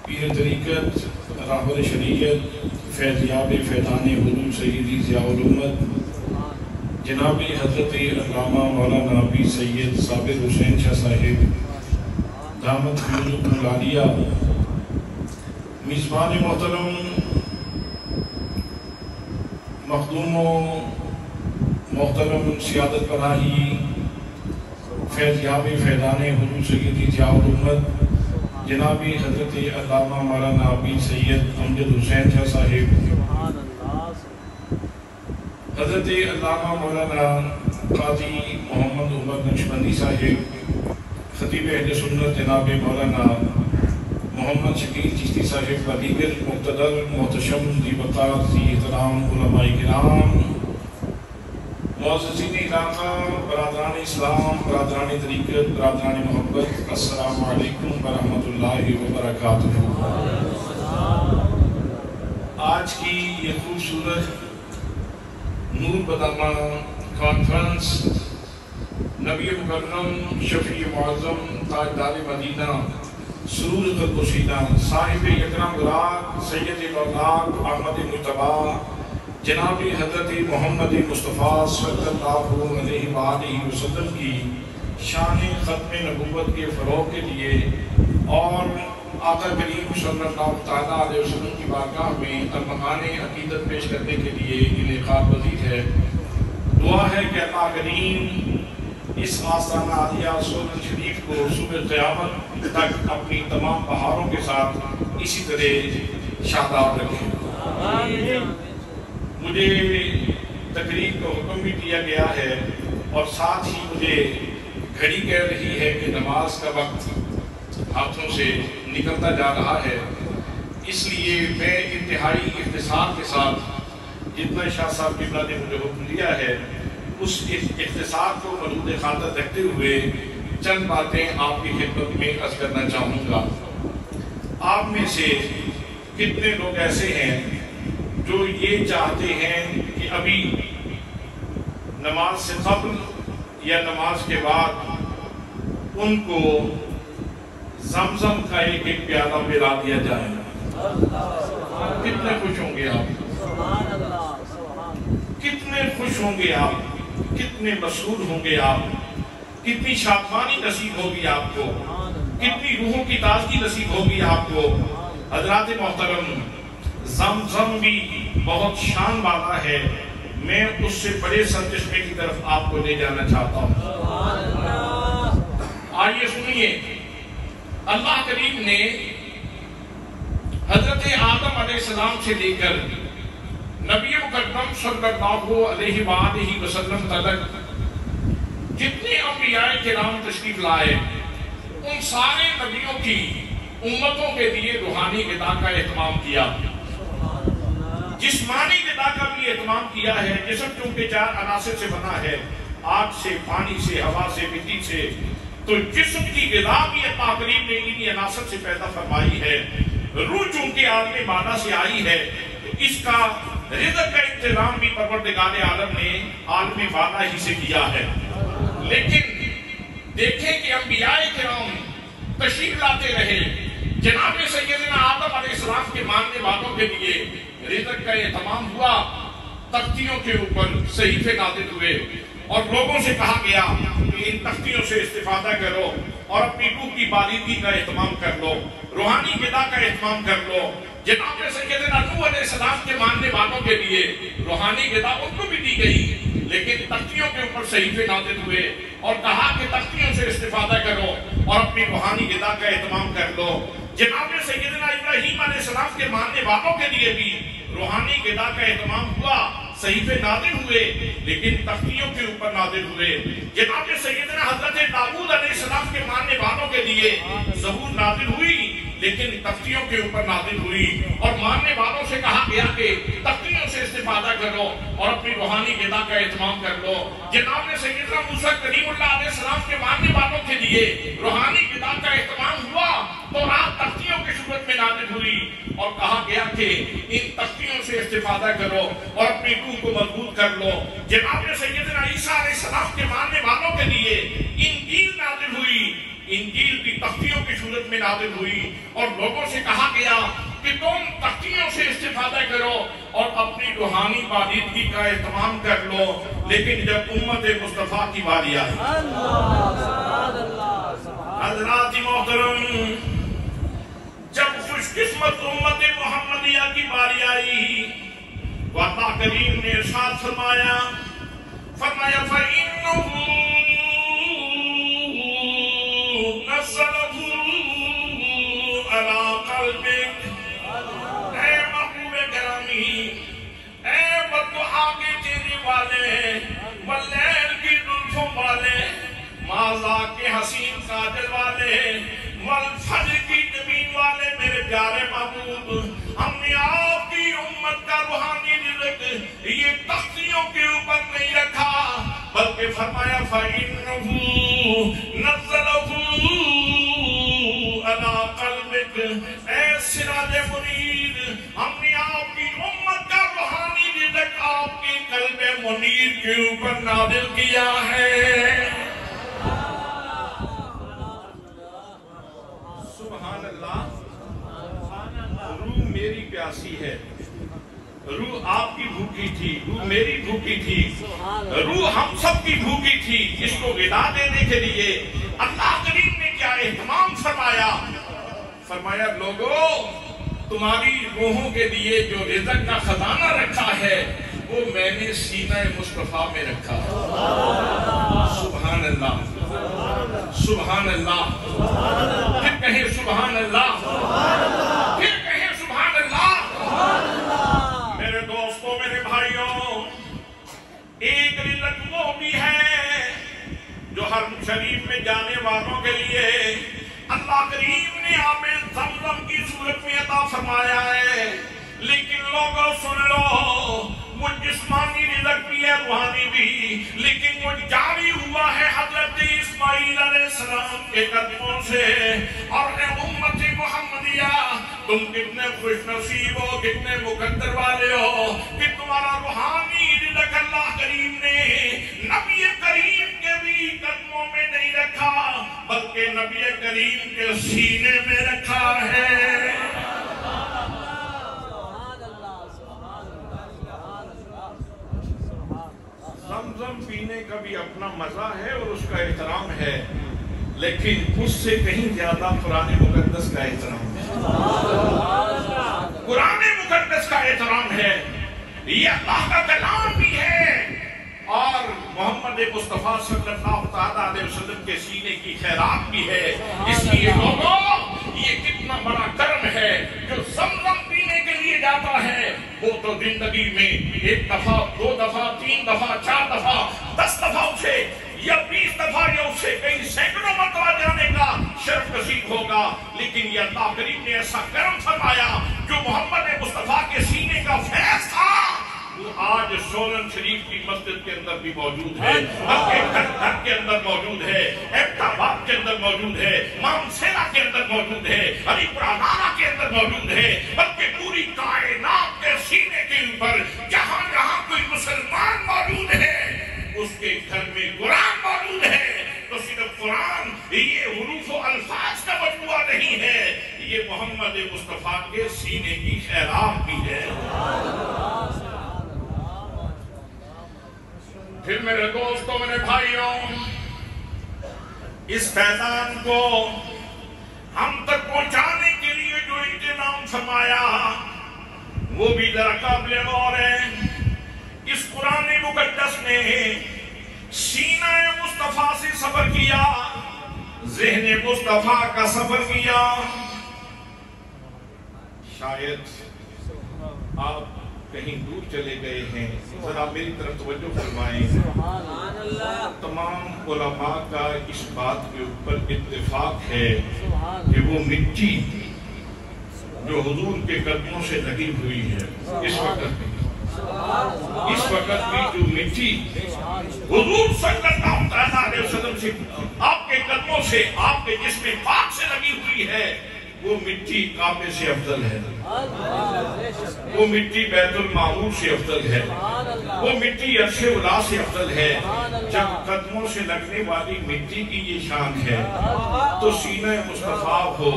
پیر طریقت راہبر شریعت فیضیاب فیضان حضور سیدی ضیاء الامت جناب حضرت علامہ مولانا پیر سید صابر حسین شاہ صاحب دامت فیوزکم العالیہ، میزبان محترم، مخدوم و محترم سیادت پناہی فیضیاب فیضان حضور سیدی ضیاء الامت جناب حضرت علامہ مولانا پیر سید امجد حسین شاہ صاحب، حضرت علامہ مولانا قاضی محمد عمر نقشبندی صاحب، خطیب اہل سنت جناب مولانا محمد شکیل چشتی صاحب و دیگر مقتدر محتشم ذی وقار ذی احترام علماء کرام، معززین علاقہ، برادران اسلام، برادران طریقت، برادران محبت، السلام علیکم ورحمۃ اللہ وبرکاتہ۔ آج کی یہ خوبصورت نور بدامہ کانفرنس نبی مکرم شفیع معظم تاجدار مدینہ سرور قلب و سینہ صاحب اکرم براق سید الاولاق احمد مجتبی جناب حضرت محمد مصطفیٰ صلی اللہ علیہ وآلہ وسلم کی شان ختم نبوت کے فروغ کے لیے اور آقا کریم صلی اللہ علیہ وسلم کی بارگاہ میں ارمغان عقیدت پیش کرنے کے لیے انعقاد پذیر ہے۔ دعا ہے کہ اللہ کریم اس آستانہ عالیہ سورن شریف کو صبح قیامت تک اپنی تمام بہاروں کے ساتھ اسی طرح شاداب رکھے۔ مجھے تقریر کو حکم بھی دیا گیا ہے اور ساتھ ہی مجھے گھڑی کہہ رہی ہے کہ نماز کا وقت ہاتھوں سے نکلتا جا رہا ہے، اس لیے میں انتہائی اختصار کے ساتھ جتنا شاہ صاحب قبلہ نے مجھے حکم دیا ہے اس اختصار کو ملحوظ خاطر رکھتے ہوئے چند باتیں آپ کی خدمت میں عرض کرنا چاہوں گا۔ آپ میں سے کتنے لوگ ایسے ہیں جو یہ چاہتے ہیں کہ ابھی نماز سے قبل یا نماز کے بعد ان کو زمزم کا ایک پیالہ پلا دیا جائے؟ کتنے خوش ہوں گے آپ؟ کتنے خوش ہوں گے آپ؟ کتنے مسرور ہوں گے آپ؟ کتنی شادمانی نصیب ہوگی آپ کو؟ کتنی روحوں کی تازگی نصیب ہوگی آپ کو؟ حضرات محترم، زمزم بھی بہت شان والا ہے، میں اس سے بڑے سرچشمے کی طرف آپ کو لے جانا چاہتا ہوں۔ آئیے سنیے، اللہ کریم نے حضرت آدم علیہ السلام سے لے کر نبی مکرم صلی اللہ علیہ وآلہ وسلم تک جتنے انبیاء کرام تشریف لائے ان سارے نبیوں کی امتوں کے لیے روحانی غذا کا اہتمام کیا، جسمانی غذا کا بھی اہتمام کیا ہے۔ جسم چونکہ 4 عناصر سے بنا ہے، آگ سے، پانی سے، ہوا سے، مٹی سے، تو جسم کی غذا بھی اللہ کریم نے انہی عناصر سے پیدا فرمائی ہے۔ روح چونکہ عالم معنی سے آئی ہے تو اس کا رزق کا انتظام بھی پروردگار عالم نے عالم بالا ہی سے کیا ہے. لیکن دیکھیں کہ انبیاء کرام تشریف لاتے رہے. جناب سیدنا آدم علیہ السلام کے ماننے والوں کے لیے رزق کا اہتمام ہوا. تختیوں کے اوپر صحیفے نازل ہوئے اور لوگوں سے کہا گیا کہ ان تختیوں سے استفادہ کرو اور اپنی روح کی بالیدگی کا اہتمام کر لو, روحانی غذا کا اہتمام کر لو. جناب سیدنا نوح علیہ السلام کے ماننے والوں کے لیے روحانی غذا ان کو بھی دی گئی, لیکن تختیوں کے اوپر صحیفے نازل ہوئے اور کہا کہ تختیوں سے استفادہ کرو اور اپنی روحانی غذا کا اہتمام کر لو. جناب سیدنا ابراہیم علیہ السلام کے ماننے والوں کے لیے بھی روحانی غذا کا اہتمام ہوا. صحیفے نازل ہوئے لیکن تختیوں کے اوپر نازل ہوئے. جناب سیدنا حضرت داؤد علیہ السلام کے ماننے والوں کے لیے زبور نازل ہوئی لیکن تختیوں کے اوپر نازل ہوئی اور ماننے والوں سے کہا گیا کہ تختیوں سے استفادہ کرو اور اپنی روحانی غذا کا اہتمام کر لو. جناب سیدنا موسیٰ کلیم اللہ علیہ السلام کے ماننے والوں کے لیے روحانی غذا کا اہتمام ہوا تو رات تختیوں کی صورت میں نازل ہوئی اور کہا گیا کہ ان تختیوں سے استفادہ کرو اور اپنی روح کو مضبوط کر لو. جناب سیدنا عیسیٰ علیہ السلام کے ماننے والوں کے لیے انجیل نازل ہوئی. انجیل بھی تختیوں کی صورت میں نازل ہوئی اور لوگوں سے کہا گیا کہ تم تختیوں سے استفادہ کرو اور اپنی روحانی بالیدگی کا اہتمام کر لو. لیکن جب امت مصطفیٰ کی باری آئی, حضرات محترم, جب خوش قسمت امت محمدیہ کی باری آئی تو اللہ کریم نے ارشاد فرمایا فَإِنَّهُ نَزَّلَهُ عَلَىٰ قَلْبِكَ. اے محبوب گرامی, اے والضحیٰ کے چہرے والے, واللیل کی زلفوں والے, ماذا کے حسین کاجل والے, والفجر کی زمین والے, میرے پیارے محبوب, ہم نے آپ کی امت کا روحانی رزق یہ تختیوں کے اوپر نہیں رکھا بلکہ فرمایا فَإِنَّهُ نَزَّلَهُ عَلَىٰ قَلْبِكَ. اے سراج منیر, ہم نے آپ کی امت کا روحانی رزق آپ کے قلب منیر کے اوپر نازل کیا ہے. سبحان اللہ. روح میری پیاسی ہے, روح آپ کی بھوکی تھی, روح میری بھوکی تھی, روح ہم سب کی بھوکی تھی. اس کو غذا دینے کے لیے اللہ کریم نے کیا اہتمام فرمایا. فرمایا لوگو, تمہاری روحوں کے لیے جو رزق کا خزانہ رکھا ہے وہ میں نے سینہ مصطفیٰ میں رکھا. سبحان اللہ, سبحان اللہ. پھر کہیں سبحان اللہ, پھر کہیں سبحان اللہ. میرے دوستوں, میرے بھائیوں, ایک رزق وہ بھی ہے جو حرم شریف میں جانے والوں کے لیے اللہ کریم نے آب زمزم کی صورت میں عطا فرمایا ہے. لیکن لوگوں سن لو, وہ جسمانی رزق بھی ہے, روحانی بھی, لیکن وہ جاری ہوا ہے حضرت اسماعیل علیہ السلام کے قدموں سے. اور اے امت محمدیہ, تم کتنے خوش نصیب ہو, کتنے مقدر والے ہو کہ تمہارا روحانی رزق اللہ کریم نے نبی کریم کے بھی قدموں میں نہیں رکھا بلکہ نبی کریم کے سینے میں رکھا ہے. زمزم پینے کا بھی اپنا مزہ ہے اور اس کا احترام ہے, لیکن اس سے کہیں زیادہ قرآن مقدس کا احترام ہے. قرآن مقدس کا احترام ہے, یہ اللہ کا کلام بھی ہے اور محمد مصطفیٰ صلی اللہ علیہ وسلم کے سینے کی خیرات بھی ہے. اس لیے لوگوں, یہ کتنا بڑا کرم ہے جو زمزم پینے کے لیے جاتا ہے. وہ تو زندگی میں ایک دفعہ, دو دفعہ, تین دفعہ, چار دفعہ, 10 دفعہ اسے یا 20 دفعہ یا اسے کئی سینکڑوں مرتبہ جانے کا شرف نصیب ہوگا. لیکن یہ اللہ کریم نے ایسا کرم فرمایا جو محمد مصطفیٰ کے سینے کا فیض تھا وہ آج سولن شریف کی مسجد کے اندر بھی موجود ہے, گھر کے اندر موجود ہے, ایبٹاباد کے اندر موجود ہے, مامسیرا کے اندر موجود ہے, علی پرانارا کے اندر موجود ہے, بلکہ پوری کائنات کے سینے کے اوپر مصطفیٰ کے سینے کی خیرات بھی ہے۔ پھر میرے دوستوں، میرے بھائیوں، اس فیضان کو ہم تک پہنچانے کے لیے جو انتظام فرمایا وہ بھی ذرا قابل غور ہے۔ اس قرآن مقدس نے سینہ مصطفیٰ سے سفر کیا، ذہن مصطفیٰ کا سفر کیا۔ شاید آپ کہیں دور چلے گئے ہیں، ذرا میری طرف توجہ فرمائیں۔ تمام علماء کا اس بات کے اوپر اتفاق ہے کہ وہ مٹی جو حضور کے قدموں سے لگی ہوئی ہے اس وقت بھی جو مٹی حضور صلی اللہ علیہ وسلم سے آپ کے قدموں سے، آپ کے جسم پاک سے لگی ہوئی ہے، وہ مٹی کعبے سے افضل ہے، وہ مٹی بیت المعمور سے افضل ہے، وہ مٹی عرش اولا سے افضل ہے۔ جب قدموں سے لگنے والی مٹی کی یہ شان ہے تو سینہ مصطفیٰ ہو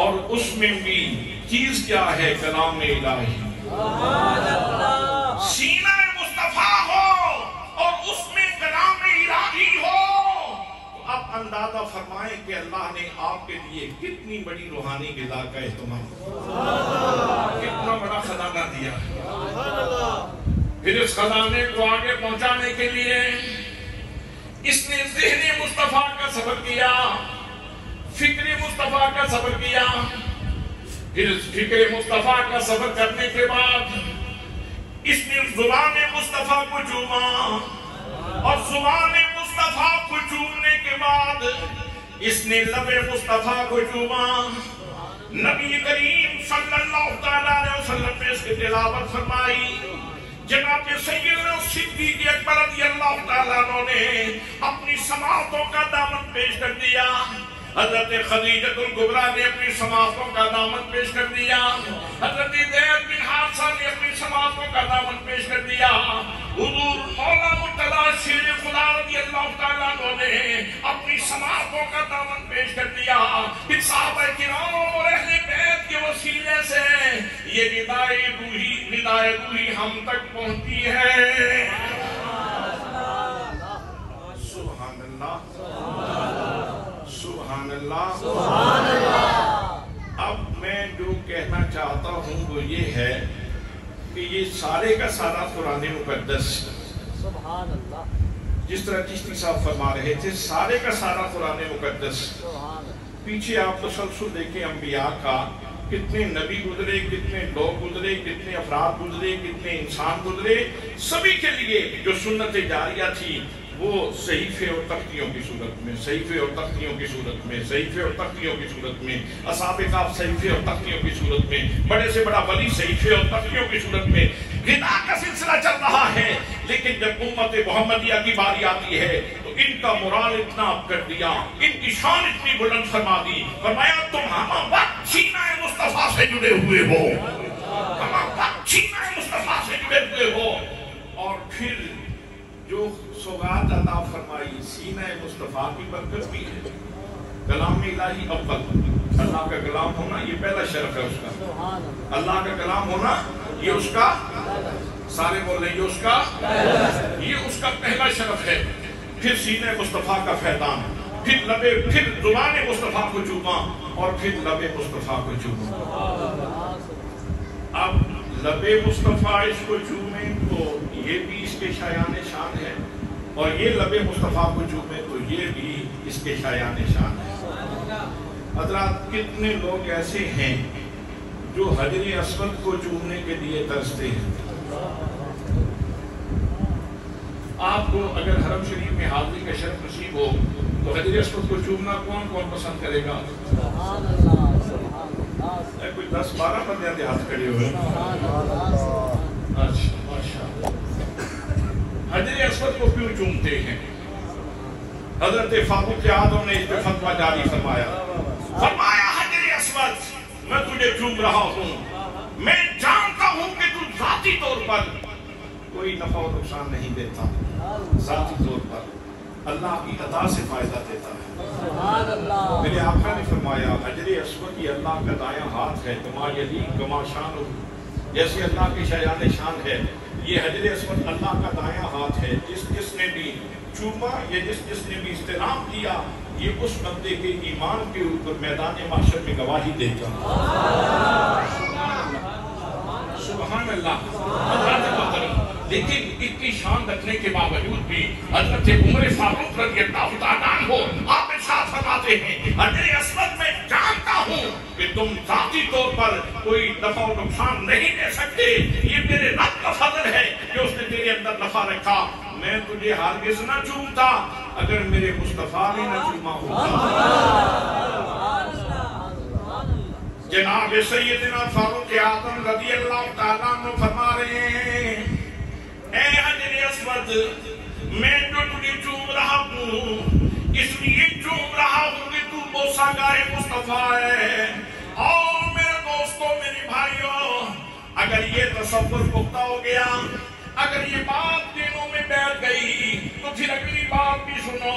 اور اس میں بھی چیز کیا ہے؟ کلام الہی۔ سینہ مصطفیٰ ہو اور اس میں کلام الہی ہو، اب اندازہ فرمائیں کہ اللہ نے آپ کے لیے کتنی بڑی روحانی غذا کا اہتمام، کتنا بڑا خزانہ دیا۔ پھر اس خزانے کو آگے پہنچانے کے لیے اس نے ذہن مصطفیٰ کا سفر کیا، فکر مصطفیٰ کا سفر کیا۔ پھر فکر مصطفیٰ کا سفر کرنے کے بعد اس نے زبان مصطفیٰ کو چوما، اور زبان مصطفیٰ کو چومنے کے بعد اس نے لب مصطفیٰ کو چوما۔ نبی کریم صلی اللہ علیہ وسلم نے اس کی تلاوت فرمائی۔ جناب سیدنا صدیق اکبر رضی اللہ تعالیٰ عنہ نے اپنی سماعتوں کا دامن پیش کر دیا، حضرت خدیجہ الکبریٰ نے اپنی سماعتوں کا دامن پیش کر دیا، حضرت زید بن حارثہ نے اپنی سماعتوں کا دامن پیش کر دیا، حضور مولا مرتضیٰ شیر خدا رضی اللہ تعالیٰ عنہ نے اپنی سماعتوں کا دامن پیش کر دیا۔ پھر صحابہ کرام اور اہل بیت کے وسیلے سے یہ ندائے روحی ہم تک پہنچتی ہے۔ سبحان اللہ، سبحان اللہ، سبحان اللہ۔ اب میں جو کہنا چاہتا ہوں وہ یہ ہے کہ یہ سارے کا سارا قرآن مقدس، سبحان اللہ، جس طرح چشتی صاحب فرما رہے تھے، سارے کا سارا قرآن مقدس، پیچھے آپ تسلسل دیکھیں انبیاء کا، کتنے نبی گزرے، کتنے لوگ گزرے، کتنے افراد گزرے، کتنے انسان گزرے، سبھی کے لیے جو سنت جاریہ تھی وہ صحیفے اور تختیوں کی صورت میں، صحیفے اور تختیوں کی صورت میں، صحیفے اور تختیوں کی صورت میں، اصحاب کہف صحیفے اور تختیوں کی صورت میں، بڑے سے بڑا ولی صحیفے اور تختیوں کی صورت میں غذا کا سلسلہ چل رہا ہے۔ لیکن جب امت محمدیہ کی باری آتی ہے تو ان کا مرال اتنا اب کر دیا، ان کی شان اتنی بلند فرما دی، فرمایا تم ہم وقت سینہ مصطفیٰ سے جڑے ہوئے ہو، ہم وقت سینہ مصطفیٰ سے جڑے ہوئے ہو۔ اور پھر جو سوغات عطا فرمائی سینہ مصطفیٰ کی برکت بھی ہے۔ کلام الہی اول، اللہ کا کلام ہونا یہ پہلا شرف ہے اس کا، اللہ کا کلام ہونا یہ اس کا، سارے بول رہے یہ اس کا پہلا شرف ہے۔ پھر سینہ مصطفیٰ کا فیضان، پھر زبان مصطفیٰ کو چوما اور پھر لب مصطفیٰ کو چوما۔ اب لب مصطفیٰ اس کو چومیں تو یہ بھی اس کے شایان شان ہے، اور یہ لب مصطفیٰ کو چومیں تو یہ بھی اس کے شایان شان ہے۔ حضرات کتنے لوگ ایسے ہیں جو حجر اسود کو چومنے کے لیے ترستے ہیں۔ آپ کو اگر حرم شریف میں حاضری کا شرف نصیب ہو تو حجر اسود کو چومنا کون کون پسند کرے گا؟ کوئی 10-12 بندے آتے ہاتھ کھڑے ہوئے۔ اچھا ماشاءاللہ۔ حجر اسود کو کیوں چومتے ہیں؟ حضرت فاروق اعظم نے اس پہ فتویٰ جاری فرمایا حجر اسود میں تجھے چوم رہا ہوں، میں جانتا ہوں کہ تو ذاتی طور پر کوئی نفع و نقصان نہیں دیتا، ذاتی طور پر اللہ کی عطا سے فائدہ دیتا ہے۔ سبحان اللہ۔ میرے آقا نے فرمایا حجر اسود یہ اللہ کا دایاں ہاتھ ہے، کما یلیق کما شان، جیسے اللہ کی شایان شان ہے، یہ حجر اسود اللہ کا دایاں ہاتھ ہے۔ جس نے بھی چوما یا جس نے بھی استلام کیا، یہ اس بندے کے ایمان کے اوپر میدان محشر میں گواہی دے گا۔ سبحان اللہ۔ حضرت محترم لیکن اتنی شان رکھنے کے باوجود بھی حضرت عمر فاروق رضی اللہ تعالیٰ عنہ آپ ارشاد فرماتے ہیں حجر اسود میں جانتا ہوں کہ تم ذاتی طور پر کوئی نفع و نقصان نہیں دے سکتے، یہ میرے رب کا فضل ہے کہ اس نے تیرے اندر نفع رکھا، میں تجھے ہرگز نہ چومتا اگر میرے مصطفیٰ نے نہ چوما ہوتا۔ جناب سیدنا فاروق اعظم رضی اللہ تعالیٰ عنہ فرما رہے ہیں اے حجر اسود میں جو تجھے چوم رہا ہوں اس لیے چوم رہا ہوں کہ تو بوسہ گاہ مصطفیٰ ہے۔ اور میرے دوستوں میرے بھائیوں اگر یہ تصور پختہ ہو گیا، اگر یہ بات دلوں میں بیٹھ گئی تو پھر اگلی بات بھی سنو،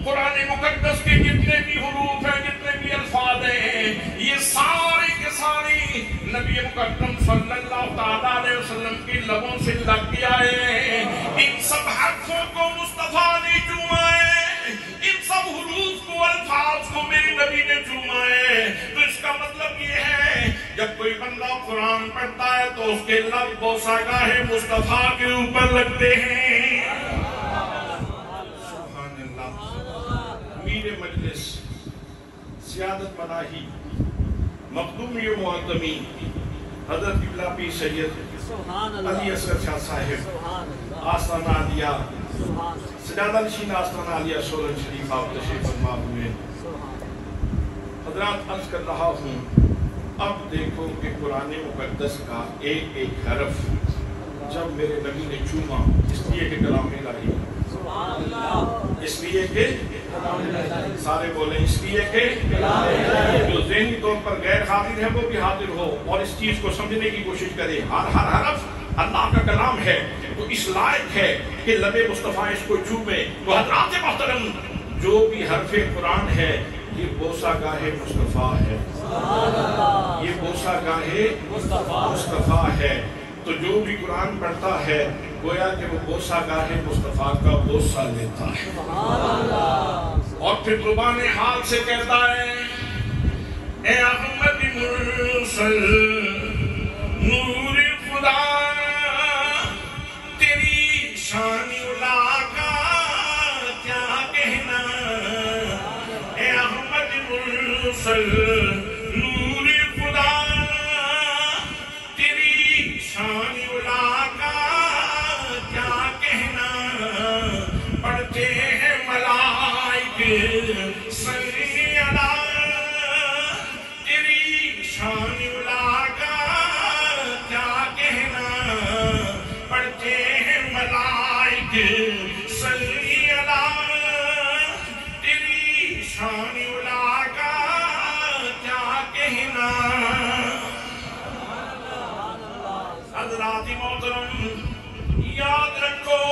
قرآن مقدس کے جتنے بھی حروف ہیں، جتنے بھی الفاظ ہیں، یہ سارے کے سارے نبی مقدم صلی اللہ تعالیٰ علیہ وسلم کی لبوں سے لگ گیا ہے۔ ان سب حرفوں کو مصطفیٰ نے چوما ہے، ان سب حروف کو الفاظ کو میرے نبی نے چوما ہے۔ تو اس کا مطلب یہ ہے جب کوئی بندہ قرآن پڑھتا ہے تو اس کے لب بوسہ گاہ مصطفیٰ کے اوپر لگتے ہیں۔ سبحان اللہ۔ میر مجلس سیادت ملاحی مخدومی و معظمی حضرت قبلہ پیر سید علی اصغر شاہ صاحب آستانہ عالیہ سجادہ نشین آستانہ عالیہ سولن شریف آپ تشریف فرما ہوئے۔ حضرات عرض کر رہا ہوں اب دیکھو کہ قرآن مقدس کا ایک ایک حرف جب میرے نبی نے چوما، اس لیے کہ کلام الہی، اس لیے کہ سارے بولیں اس لیے کہ جو ذہنی طور پر غیر حاضر ہے وہ بھی حاضر ہو اور اس چیز کو سمجھنے کی کوشش کرے۔ ہر حرف اللہ کا کلام ہے تو اس لائق ہے کہ لب مصطفیٰ اس کو چومے۔ تو حضرات محترم جو بھی حرف قرآن ہے یہ بوسہ گاہ مصطفیٰ ہے، یہ بوسہ گاہ مصطفیٰ ہے۔ تو جو بھی قرآن پڑھتا ہے گویا کہ وہ بوسہ گاہ مصطفیٰ کا بوسہ لیتا ہے اور پھر زبان حال سے کہتا ہے اے احمد مرسل نور خدا تیری شان علا کا کیا کہنا، اے احمد مرسل نور خدا تیری شان علا کا کیا کہنا، پڑھتے ہیں ملائک صلی علی تیری شان علا کا کیا کہنا، پڑھتے ہیں ملائک صلی علی تیری شان علا کا کیا کہنا۔ حضرات محترم یاد رکھو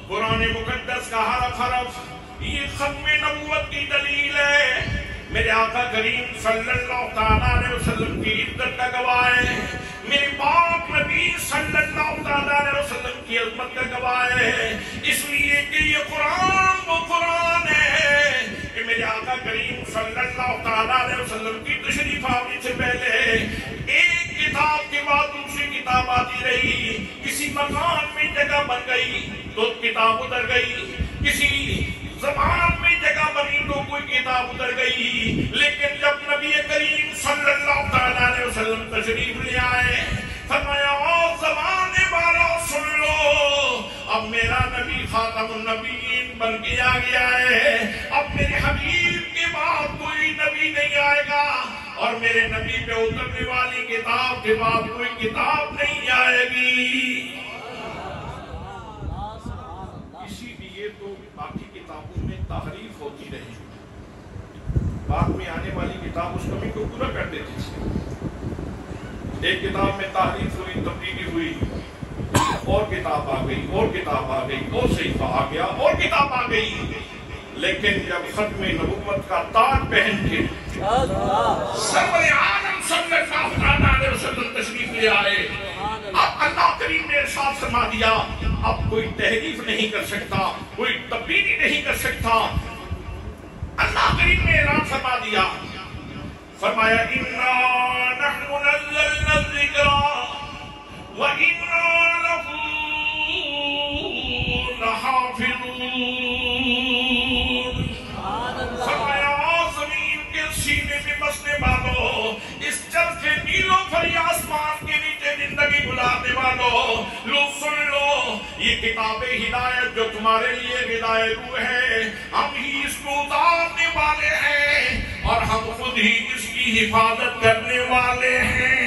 قرآن مقدس کا حرف حرف یہ ختم نبوت کی دلیل ہے، میرے آقا کریم صلی اللہ تعالیٰ علیہ وسلم کی عزت کا گواہ ہے، میرے پاک نبی صلی اللہ تعالیٰ علیہ وسلم کی عظمت کا گواہ ہے، اس لیے کہ یہ قرآن وہ قرآن ہے کہ میرے آقا کریم صلی اللہ تعالیٰ علیہ وسلم کی تشریف آوری سے پہلے ایک کتاب کے بعد دوسری کتاب آتی رہی، کسی مکان میں جگہ بن گئی تو کتاب ادھر گئی، کسی زمان میں جگہ بنی تو کوئی کتاب ادھر گئی، لیکن جب نبی کریم صلی اللہ تعالیٰ علیہ وسلم تشریف لے آئے فرمایا او زمانے والا سن لو، اب میرا نبی خاتم النبیین بن کے آ گیا ہے، اب میرے حبیب کے بعد کوئی نبی نہیں آئے گا اور میرے نبی پہ اترنے والی کتاب کے بعد کوئی کتاب نہیں آئے گی۔ اسی لیے تو باقی کتابوں میں تحریف ہوتی رہی، بعد میں آنے والی کتاب اس کمی کو پورا کر دیتی تھی۔ ایک کتاب میں تحریف ہوئی، تبدیلی ہوئی اور کتاب آ گئی، اور کتاب آ گئی، اور صحیفہ آ گیا، اور کتاب آ گئی، لیکن جب ختم نبوت کا تاج پہن کے سرور عالم صلی اللہ علیہ وسلم تشریف لے آئے، اب اللہ کریم نے ارشاد فرما دیا اب کوئی تحریف نہیں کر سکتا، کوئی تبدیلی نہیں کر سکتا۔ اللہ کریم نے اعلان فرما دیا، فرمایا اِنَّا نَحْنُ نَزَّلْنَا الذِّكْرَ وَإِنَّا لَهُ لَحَافِظُونَ۔ فرمایا زمین کے سینے میں بسنے والوں، اس چرخ نیلوں پر یا آسمان کے نیچے زندگی گزارنے والوں، لو سن لو، یہ کتاب ہدایت جو تمہارے لیے غذائے روح ہے، ہم ہی اس کو اتارنے والے ہیں اور ہم خود ہی اس کی حفاظت کرنے والے ہیں۔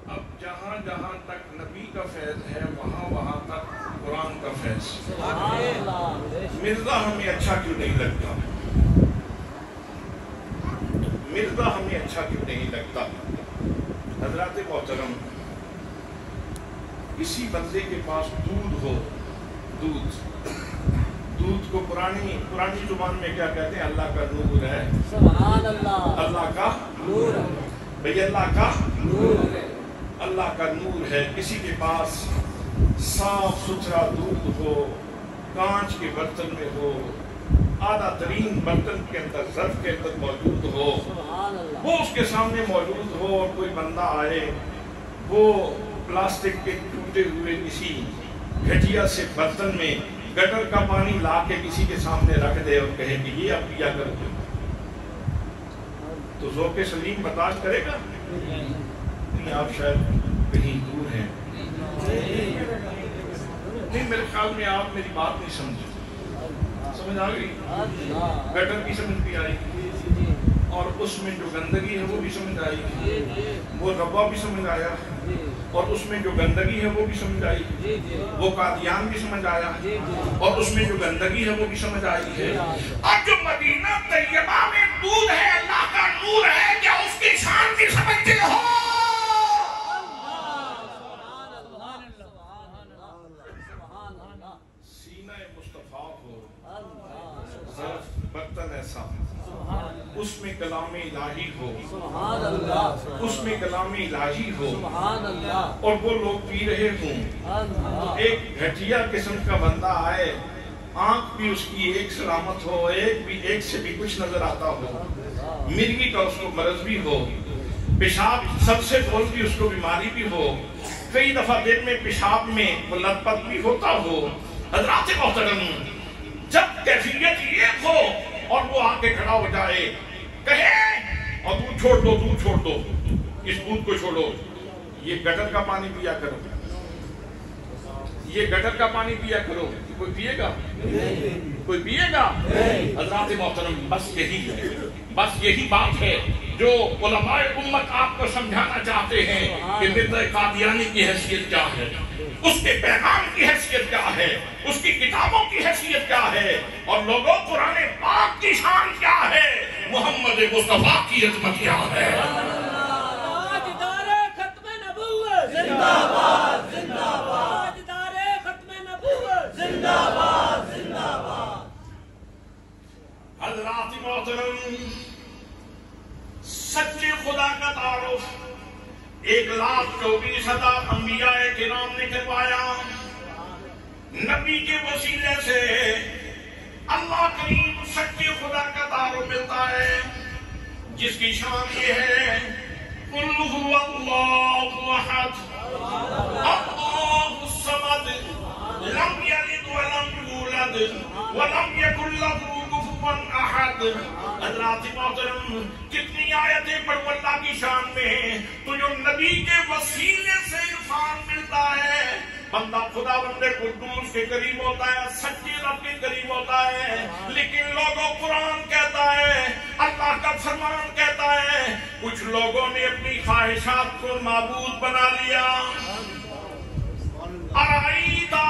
اب جہاں جہاں تک نبی کا فیض ہے وہاں وہاں تک قرآن کا فیض۔ مرزا ہمیں اچھا کیوں نہیں لگتا؟ مرزا ہمیں اچھا کیوں نہیں لگتا؟ حضرات محترم، کسی بندے کے پاس دودھ ہو، دودھ کو پرانی زبان میں کیا کہتے ہیں؟ اللہ کا نور ہے۔ سبحان اللہ، اللہ کا نور ہے بھئی، اللہ کا نور ہے، اللہ کا نور ہے۔ کسی کے پاس صاف ستھرا دودھ ہو، کانچ کے برتن میں ہو، اعلیٰ ترین برتن کے اندر، ظرف کے اندر موجود ہو، وہ اس کے سامنے موجود ہو، اور کوئی بندہ آئے وہ پلاسٹک کے ٹوٹے ہوئے کسی گھٹیا سے برتن میں گٹر کا پانی لا کے کسی کے سامنے رکھ دے اور کہے کہ یہ اب پیا کر دو، تو ذوق سلیم برداشت کرے گا؟ نہیں، آپ شاید کہیں دور ہیں، نہیں، میرے خیال میں آپ میری بات نہیں سمجھے۔ سمجھ آ گئی؟ گٹر کی سمجھ بھی آئی، اور اس میں جو گندگی ہے وہ بھی سمجھ آئی، وہ ربا بھی سمجھ آیا، اور اس میں جو گندگی ہے وہ بھی سمجھ آئی، وہ قادیان بھی سمجھ آیا، اور اس میں جو گندگی ہے وہ بھی سمجھ آئی ہے۔ اور جو مدینہ طیبہ میں دودھ ہے، اللہ کا نور ہے، کیا اس کی شان بھی سمجھتے ہو؟ سینہ مصطفیٰ ہو، ظرف برتن ایسا، اس میں کلام الہی ہو، اس میں کلام الہی ہو، اور وہ لوگ پی رہے ہوں، ایک گھٹیا قسم کا بندہ آئے، آنکھ بھی اس کی ایک سلامت ہو، ایک سے بھی کچھ نظر آتا ہو، مرگی کا اس کو مرض بھی ہو، پیشاب سب سے بول بھی اس کو بیماری بھی ہو، کئی دفعہ دن میں پیشاب میں وہ لت پت بھی ہوتا ہو۔ حضرات محترم، جب کیفیت یہ ہو اور وہ آ کے کھڑا ہو جائے، کہے اور دودھ چھوڑ دو، دودھ چھوڑ دو، اس دودھ کو چھوڑو، یہ گٹر کا پانی پیا کرو، یہ گٹر کا پانی پیا کرو، کوئی پیے گا؟ کوئی پیے گا؟ حضرات محترم، بس یہی بات ہے جو علماء امت آپ کو سمجھانا چاہتے ہیں کہ مرزا قادیانی کی حیثیت کیا ہے، اس کے پیغام کی حیثیت کیا ہے، اس کی کتابوں کی حیثیت کیا ہے، اور لوگوں قرآن پاک کی شان کیا ہے، محمد مصطفیٰ کی عظمت کیا ہے۔ تاجدار ختم نبوت زندہ باد، زندہ باد، تاجدار ختم نبوت زندہ باد، زندہ باد۔ حضرات محترم، سچے خدا کا تعارف 1,24,000 انبیاء کرام نے کروایا۔ نبی کے وسیلے سے اللہ کریم سچے خدا کا تعارف ملتا ہے، جس کی شان یہ ہے قل هو اللہ احد اللہ الصمد لم یلد ولم یولد ولم یکن له کفوا احد۔ حضرات محترم، کتنی آیتیں پڑھو اللہ کی شان میں ہیں، تو جو نبی کے وسیلے سے عرفان ملتا ہے، بندہ خدا بندے قدوس کے قریب ہوتا ہے، سچے رب کے قریب ہوتا ہے۔ لیکن لوگوں قرآن کہتا ہے، اللہ کا فرمان کہتا ہے، کچھ لوگوں نے اپنی خواہشات کو معبود بنا لیا۔ ارائیتا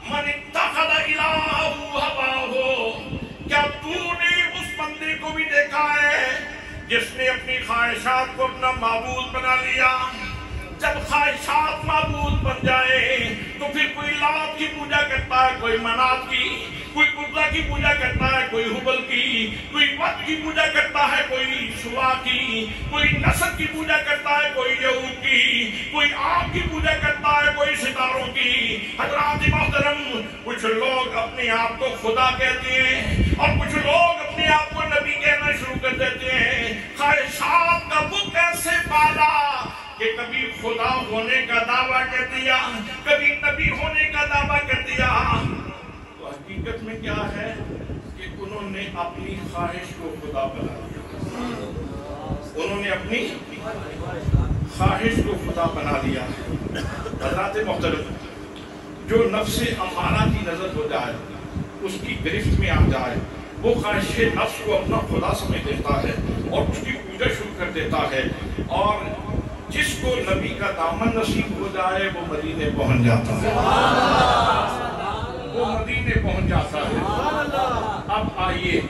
من اتخذ الہہ ہواہ، کیا تو نے اس بندے کو بھی دیکھا ہے جس نے اپنی خواہشات کو اپنا معبود بنا لیا. جب خواہشات معبود بن جائے تو پھر کوئی لات کی پوجا کرتا ہے, کوئی منات کی, کوئی عزا کی پوجا کرتا ہے, کوئی حبل کی, کوئی وقت کی پوجا کرتا ہے, کوئی شوا کی, کوئی نسب کی پوجا کرتا ہے, کوئی یہود کی, کوئی آگ کی پوجا کرتا ہے, کوئی ستاروں کی. حضرات محترم, کچھ لوگ اپنے آپ کو خدا کہتے ہیں اور کچھ لوگ اپنے آپ کو نبی کہنا شروع کر دیتے ہیں. خواہشات کا بت ایسے پالا کہ کبھی خدا ہونے کا دعویٰ کر دیا, کبھی نبی ہونے کا دعویٰ کر دیا. تو حقیقت میں کیا ہے کہ انہوں نے اپنی خواہش کو خدا بنا لیا. انہوں نے اپنی خواہش کو خدا بنا لیا. حضرات محترم, جو نفس امارہ کی نظر ہو جائے, اس کی گرفت میں آ جائے, وہ خواہش نفس کو اپنا خدا سمجھ دیتا ہے اور اس کی پوجا شروع کر دیتا ہے. اور جس کو نبی کا دامن نصیب ہو جائے وہ مدینے پہنچ جاتا ہے, وہ مدینے پہنچ جاتا ہے. اب آئیے,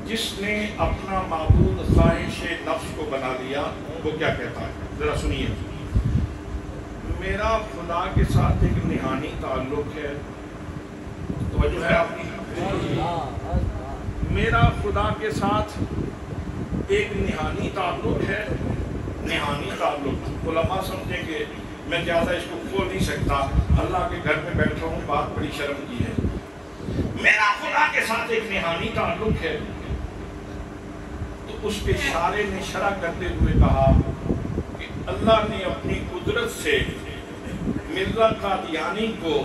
جس نے اپنا معبود خواہش نفس کو بنا لیا وہ کیا کہتا ہے؟ ذرا سنیے. میرا خدا کے ساتھ ایک نہانی تعلق ہے. توجہ ہے آپ کی؟ میرا خدا کے ساتھ ایک نہانی تعلق ہے. نہانی تعلق, علماء سمجھیں کہ میں زیادہ اس کو کھول نہیں سکتا, اللہ کے گھر میں بیٹھا ہوں, بات بڑی شرم کی ہے. میرا خدا کے ساتھ ایک نہانی تعلق ہے. تو اس کے اشارے نے شرح کرتے ہوئے کہا کہ اللہ نے اپنی قدرت سے مرزا قادیانی کو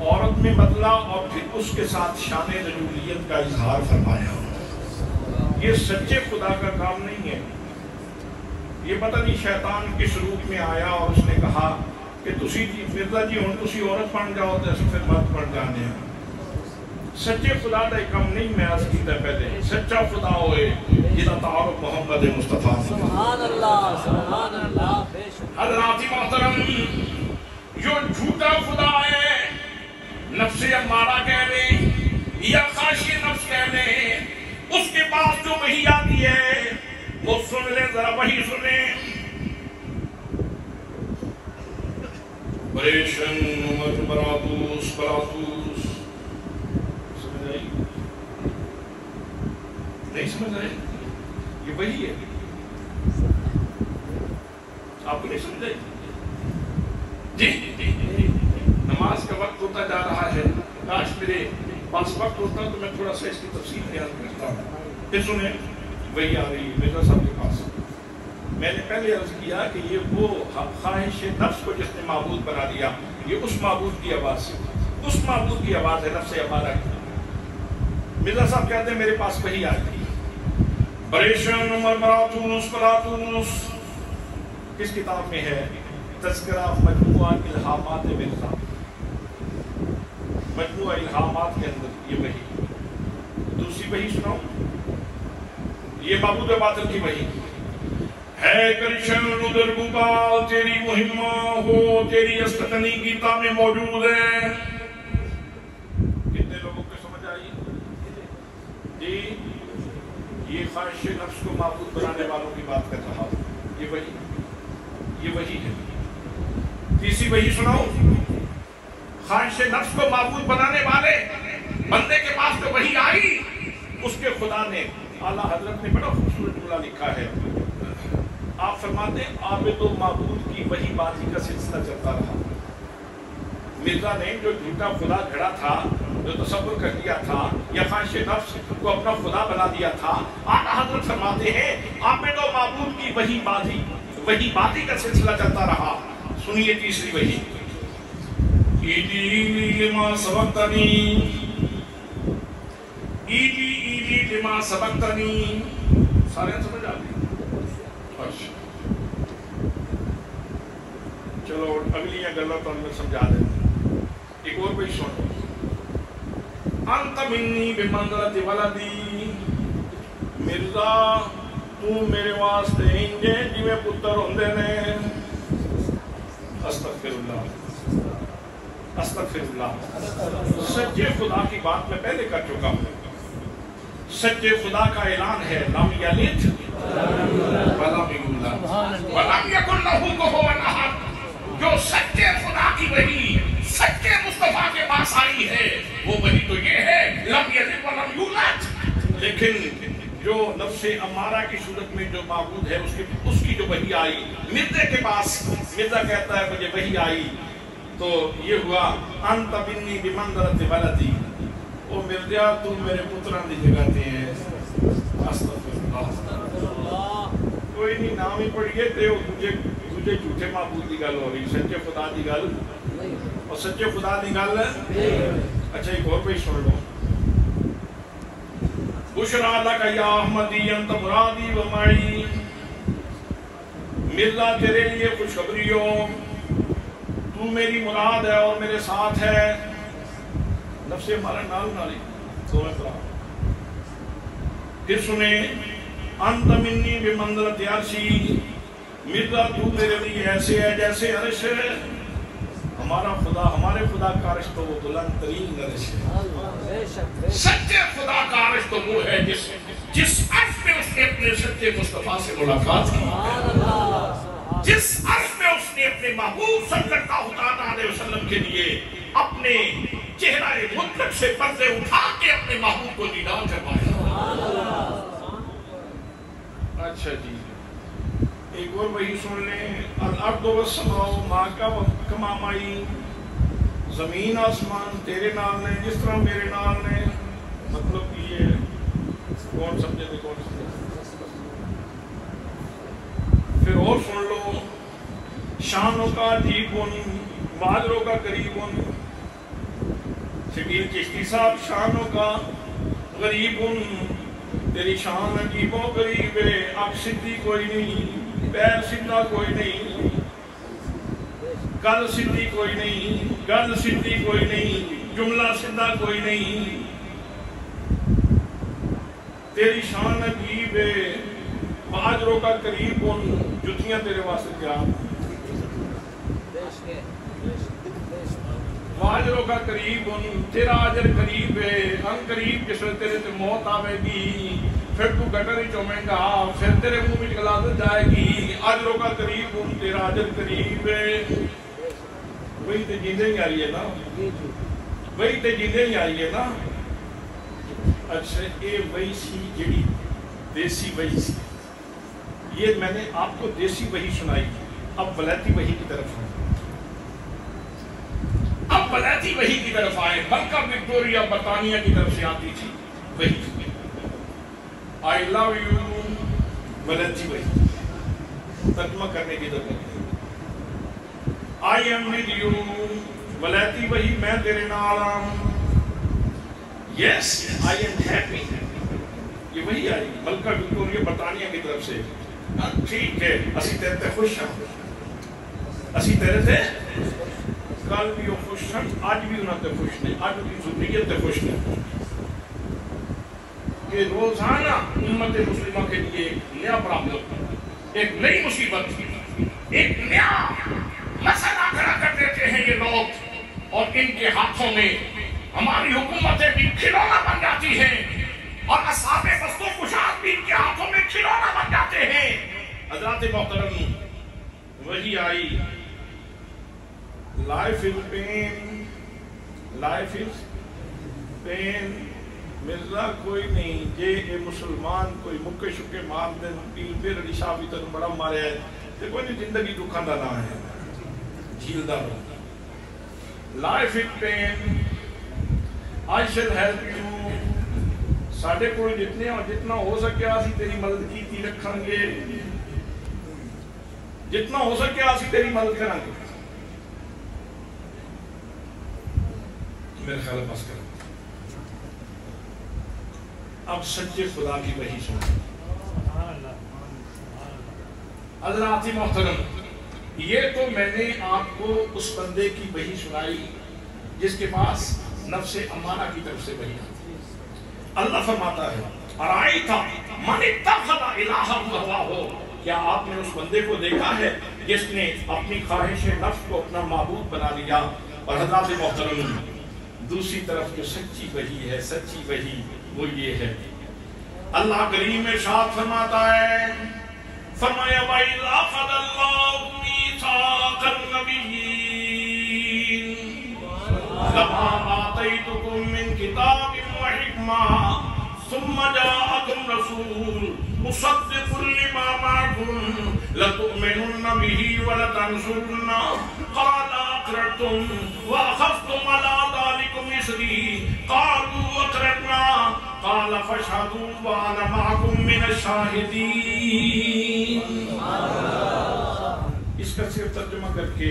عورت میں بدلا اور پھر اس کے ساتھ شان رجولیت کا اظہار فرمایا. یہ سچے خدا کا کام نہیں ہے. یہ پتہ نہیں شیطان کس روپ میں آیا اور اس نے کہا کہ تسی جی مرزا جی ہوں تسی عورت بن جاؤ تو ایسے پھر مرد بن جانے ہیں. سچے خدا کا کام نہیں. میں عرض کیتا پہلے, سچا خدا ہوئے جدا تعارف محمد مصطفیٰ. سبحان اللہ, سبحان اللہ. حضرات محترم, جو جھوٹا خدا ہے, نفس امارہ کہہ لیں یا خواہش نفس کہہ لیں, اس کے پاس جو وحی آتی ہے وہ سن لیں, ذرا وحی سنیں. پریشن عمر براتوس براتوس, سمجھ آئی؟ نہیں سمجھ آئی؟ یہ وحی ہے. آپ کو نہیں سمجھ آئی؟ جی نماز کا وقت ہوتا جا رہا ہے. کاش میرے پاس وقت ہوتا تو میں تھوڑا سا اس کی تفصیل بیان کرتا. پھر سنیں, وہی آ رہی ہے مرزا صاحب کے پاس. میں نے پہلے عرض کیا کہ یہ وہ خواہش نفس کو جس نے معبود بنا دیا, یہ اس معبود کی آواز سے, اس معبود کی آواز ہے نفس امارہ کی. مرزا صاحب کہتے ہیں میرے پاس وہی آ گئی. پریشان عمر براتونس براتونس کس کتاب میں ہے؟ تذکرہ مجموعہ الہامات مرزا, مجموعہ الہامات کے اندر یہ وحی. دوسری وحی سناؤ, یہ معبود باطل کی وحی ہے. کرشن ردر گوپال تیری مہمہ ہو, تیری استقنی گیتا میں موجود ہے. کتنے لوگوں کو سمجھ آئی؟ جی یہ خواہش نفس کو معبود بنانے والوں کی بات کر رہا ہوں. یہ وحی ہے. تیسری وحی سناؤ, خواہش نفس کو معبود بنانے والے بندے کے پاس جو وحی آئی, اس کے خدا نے, اعلیٰ حضرت نے بڑا خوبصورت جملہ لکھا ہے. آپ فرماتے ہیں عابد و معبود کی وحی بازی کا سلسلہ چلتا رہا. مرزا نے جو جھوٹا خدا گھڑا تھا, جو تصور کر دیا تھا, یا خواہش نفس کو اپنا خدا بنا دیا تھا, اعلیٰ حضرت فرماتے ہیں عابد و معبود کی وحی بازی کا سلسلہ چلتا رہا. سنیے تیسری وحی. ایدی لما سبقتنی, ایدی لما سبقتنی. سارے سمجھ آتے ہیں؟ چلو اگلی گلہ تو ہمیں سمجھا دیں. ایک اور وحی سنو. انت منی بمنزلت ولدی, مرزا تو میرے واسطے انجے جی میں پتر ہوندے نے. استغفر اللہ, استغفر اللہ. سچے خدا کی بات میں پہلے کر چکا ہوں. سچے خدا کا اعلان ہے، لم یلد ولم یولد ولم یکن لہ کفوا احد۔ جو سچے خدا کی وحی سچے مصطفیٰ کے پاس آئی ہے وہ وحی تو یہ ہے لم یلد ولم یولد، لیکن جو نفس امارہ کی صورت میں جو معبود ہے اس کی جو وحی آئی مرزا کے پاس، مرزا کہتا ہے مجھے وحی آئی تو یہ ہوا انت منی بمنزلۃ ولدی، او مرزا تم میرے پتران دی جگہ تے ہیں۔ کوئی نہیں نام ہی پڑھیے تے تجھے جھوٹے معبود دی گل ہو رہی، سچے خدا دی گل اور سچے خدا دی گل۔ اچھا ایک اور پہ سن لو، بشرا لک یا احمدی انت مرادی و معی، مرزا تیرے لیے خوشخبری ہو، تو میری مراد ہے اور میرے ساتھ ہے۔ نفس ہمارا نال نالی تو میں پڑھا پھر سنیں، انت منی بمنزلۃ عرشی، مرزا تو میرے لیے ایسے ہے جیسے عرش ہے۔ ہمارا خدا، ہمارے خدا کا عرش تو وہ بلند ترین عرش ہے۔ سچے خدا کا عرش تو وہ ہے جس عرش میں اس نے اپنے سچے مصطفیٰ سے ملاقات کی، جس عرش میں اس نے اپنے محبوب صلی اللہ علیہ وسلم کے لیے اپنے چہرہ مطلق سے پردے اٹھا کے اپنے محبوب کو دیدار کروایا۔ اچھا جی ایک اور وہی سن لیں، الارض والسماء معک کما معی، زمین آسمان تیرے نال نے جس طرح میرے نال نے۔ مطلب یہ کون سمجھے تھے کون سمجھے؟ پھر اور سن لو، شانوں کا عجیبن واجروں کا قریبن، شکیل چشتی صاحب شانوں کا غریبن، تیری شان عجیب و غریب ہے، اب سدھی کوئی نہیں، پیر سدھا کوئی نہیں، گل سدھی کوئی نہیں، گل سدھی کوئی نہیں، جملہ سدھا کوئی نہیں، تیری شان عجیب ہے، باجروں کا قریب ان، جتیاں تیرے واسطے کیا، باجروں کا قریب ان، تیرا اجر قریب ہے، ان قریب جس وقت تیرے تے موت آوے گی پھر تو گٹر ہی چومیں گا، پھر تیرے منہ میں غلاظت جائے گی، اجروں کا قریب ان، تیرا اجر قریب ہے۔ وہی تے جیندے ہی آئی ہے نا، وہی تے جیندے ہی آئی ہے نا۔ اچھا یہ وہی سی جڑی دیسی وہی سی، یہ میں نے آپ کو دیسی وہی سنائی، اب ولایتی وہی کی طرف ہوں، اب ولایتی وحی کی طرف آئے۔ ملکہ وکٹوریا برطانیہ کی طرف سے آتی تھی وحی، I love you ولایتی وحی، ترجمہ کرنے کی ضرورت نہیں۔ I am with you ولایتی وحی، میں تیرے نال ہوں۔ Yes I am happy، یہ وحی آئی ملکہ وکٹوریا برطانیہ کی طرف سے۔ ٹھیک ہے اسی تیرے تے خوش ہیں، اسی تیرے تے کل بھی وہ خوش ہیں، آج بھی انہوں تے خوش نہیں، آج بھی ذریت تے خوش نہیں کہ روزانہ امت مسلمہ کے لیے ایک نیا پرابلم، ایک نئی مصیبت، ایک نیا مسئلہ کھڑا کر دیتے ہیں یہ لوگ، اور ان کے ہاتھوں میں ہماری حکومتیں بھی کھلونا بن جاتی ہیں، اور اصحاب بست و کشاد بھی ان کے ہاتھوں میں کھلونا بن جاتے ہیں۔ حضرات محترم وہی آئی، life is pain، life is pain، Mirza کوئی نہیں جے اے مسلمان کوئی مکے شکے مار دیں، پیر پیر علی شاہ بھی تن بڑا مارے ہے، تے کوئی نہیں زندگی دکھان دا نہ ہے، جھیل دا رہا۔ life is pain، I shall help you، ساڑھے کوئی جتنا ہو سکے آسی تیری مدد کی تھی رکھیں گے، جتنا ہو سکے آسی تیری مدد کریں گے۔ میرے خیال بس کریں، اب سچے خدا کی وحی سنیں۔ حضرات محترم یہ تو میں نے آپ کو اس بندے کی وحی سنائی جس کے پاس نفس امارہ کی طرف سے وحی آتی۔ اللہ فرماتا ہے ارائیتا من اتخذ الہہ ہواہ، کیا آپ نے اس بندے کو دیکھا ہے جس نے اپنی خواہش نفس کو اپنا معبود بنا لیا؟ اور حضرات محترم دوسری طرف جو سچی وحی ہے، سچی وحی وہ یہ ہے اللہ کریم ارشاد فرماتا ہے، فرمایا وَإِذْ أَخَذَ اللَّهُ مِيثَاقَ النَّبِيِّينَ لَمَا آتَيْتُكُم مِّن كِتَابٍ وَحِكْمَةٍ ثُمَّ جَاءَكُمْ رَسُولٌ مُصَدِّقٌ لِّمَا مَعَكُمْ لَتُؤْمِنُنَّ بِهِ وَلَتَنصُرُنَّهُ قَالَ أَقْرَرْتُمْ وَأَخَذْتُمْ عَلَىٰ ذَٰلِكُمْ إِصْرِي قَالُوا أَقْرَرْنَا قَالَ فَاشْهَدُوا وَأَنَا مَعَكُمْ مِنَ الشَّاهِدِينَ۔ اس کا صرف ترجمہ کر کے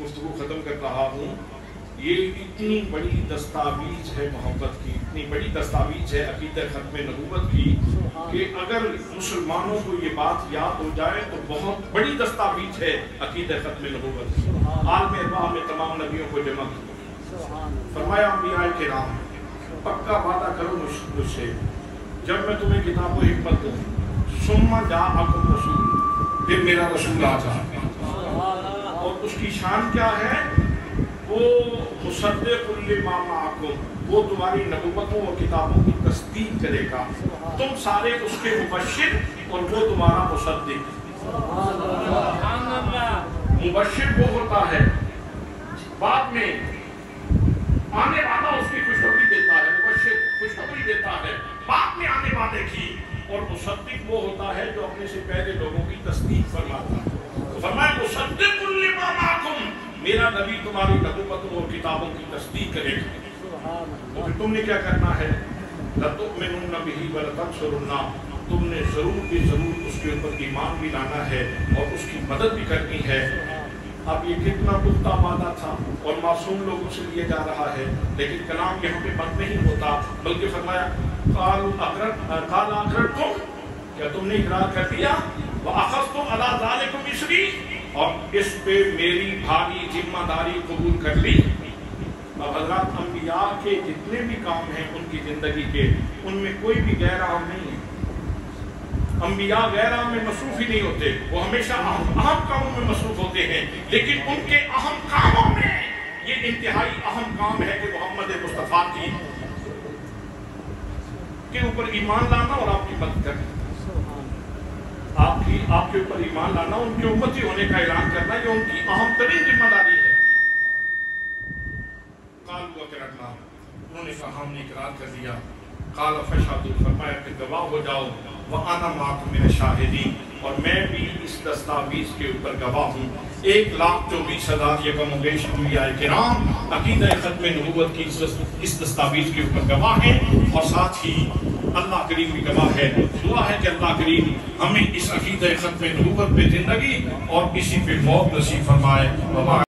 گفتگو ختم کر رہا ہوں۔ یہ اتنی بڑی دستاویز ہے محبت کی، اتنی بڑی دستاویز ہے عقیدہ ختم نبوت کی کہ اگر مسلمانوں کو یہ بات یاد ہو جائے تو بہت بڑی دستاویز ہے عقیدہ ختم نبوت کی۔ عالم ارواح میں تمام نبیوں کو جمع کیا، فرمایا انبیاء کرام پکا وعدہ کرو مجھ سے، جب میں تمہیں کتاب و حکمت دوں، ثم جاءکم رسول، پھر میرا رسول آ جائے، اور اس کی شان کیا ہے؟ وہ مصدق لما معکم، وہ تمہاری نبوتوں اور کتابوں کی تصدیق کرے گا، تم سارے اس کے مبشر اور وہ تمہارا مصدق۔ مبشر وہ ہوتا ہے بعد میں آنے والا اس کی خوشخبری دیتا ہے، مبشر خوشخبری دیتا ہے بعد میں آنے والے کی، اور مصدق وہ ہوتا ہے جو اپنے سے پہلے لوگوں کی تصدیق فرماتا ہے۔ تو فرمایا مصدق لما معکم، میرا نبی تمہاری نبوتوں اور کتابوں کی تصدیق کرے گا۔ تو پھر تم نے کیا کرنا ہے؟ لَتُؤْمِنُنَّ بِهِ وَلَتَنصُرُنَّهُ، تم نے ضرور اس کے اوپر ایمان بھی لانا ہے اور اس کی مدد بھی کرنی ہے۔ اب یہ کتنا پختہ وعدہ تھا اور معصوم لوگوں سے لیا جا رہا ہے، لیکن کلام یہاں پہ بند نہیں ہوتا، بلکہ فرمایا قَالَ أَقْرَرْتُمْ، کیا تم نے اقرار کر دیا؟ وَأَخَذْتُمْ عَلَىٰ ذَٰلِكُمْ إِصْرِي، اور اس پہ میری بھاری ذمہ داری قبول کر لی۔ اب حضرات انبیاء کے جتنے بھی کام ہیں ان کی زندگی کے، ان میں کوئی بھی غیر عام نہیں ہے۔ انبیاء غیر عام میں مصروف ہی نہیں ہوتے، وہ ہمیشہ اہم کاموں میں مصروف ہوتے ہیں، لیکن ان کے اہم کاموں میں یہ انتہائی اہم کام ہے کہ محمد مصطفیٰ کے اوپر ایمان لانا اور آپ کی مدد کرنا، آپ کے اوپر ایمان لانا، ان کی امتی ہونے کا اعلان کرنا، یہ ان کی اہم ترین ذمہ داری ہے۔ قالوا اقررنا، انہوں نے کہا ہم نے اقرار کر دیا۔ قال فاشهدوا، فرمایا کہ گواہ ہو جاؤ، وَأَنَا مَعَكُمْ مِنَ الشَّاهِدِينَ، اور میں بھی اس دستاویز کے اوپر گواہ ہوں۔ 1,24,000 یکم و بیش انبیاء کرام عقیدہ ختم نبوت کی اس دستاویز کے اوپر گواہ ہیں، اور ساتھ ہی اللہ کریم بھی گواہ ہے۔ دعا ہے کہ اللہ کریم ہمیں اس عقیدہ ختم نبوت پہ زندگی اور اسی پہ موت نصیب فرمائے۔